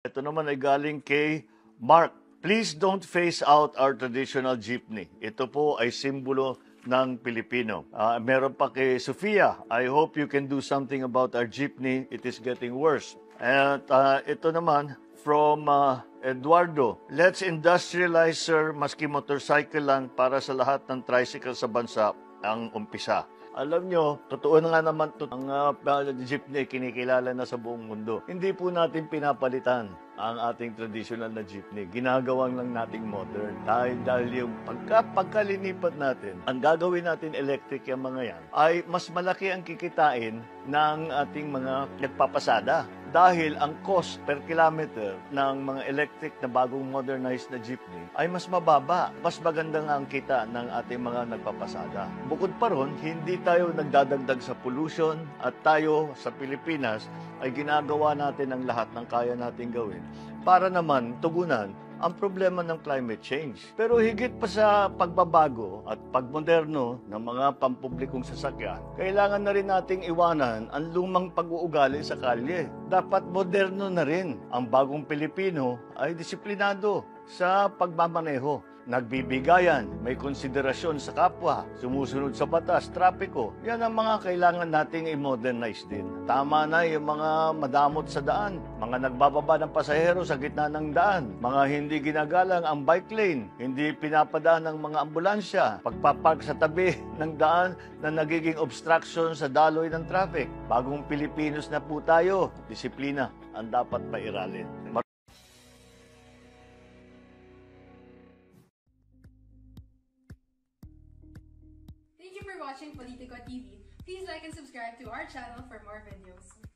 Ito naman ay galing kay Mark. Please don't phase out our traditional jeepney. Ito po ay simbolo ng Pilipino. Meron pa kay Sofia. I hope you can do something about our jeepney. It is getting worse. At ito naman from Eduardo. Let's industrialize, sir, maski motorcycle lang para sa lahat ng tricycle sa bansa ang umpisa. Alam nyo, totoo na nga naman ito, ang jeepney kinikilala na sa buong mundo. Hindi po natin pinapalitan ang ating traditional na jeepney. Ginagawang lang nating modern. Dahil yung pagkalinipat natin, ang gagawin natin electric yung mga yan, ay mas malaki ang kikitain ng ating mga nagpapasada. Dahil ang cost per kilometer ng mga electric na bagong modernized na jeepney ay mas mababa. Mas maganda nga ang kita ng ating mga nagpapasada. Bukod pa ron, hindi tayo nagdadagdag sa pollution at tayo sa Pilipinas ay ginagawa natin ang lahat ng kaya natin gawin para naman tugunan ang problema ng climate change. Pero higit pa sa pagbabago at pagmoderno ng mga pampublikong sasakyan, kailangan na rin nating iwanan ang lumang pag-uugali sa kalye. Dapat moderno na rin. Ang bagong Pilipino ay disiplinado sa pagmamaneho. Nagbibigayan, may konsiderasyon sa kapwa, sumusunod sa batas, trapiko. Yan ang mga kailangan nating i-modernize din. Tama na yung mga madamot sa daan, mga nagbababa ng pasahero sa gitna ng daan, mga hindi ginagalang ang bike lane, hindi pinapadaan ng mga ambulansya, pagpapark sa tabi ng daan na nagiging obstruction sa daloy ng traffic. Bagong Pilipinos na po tayo, disiplina ang dapat pairalin. Thank you for watching Politico TV. Please like and subscribe to our channel for more videos.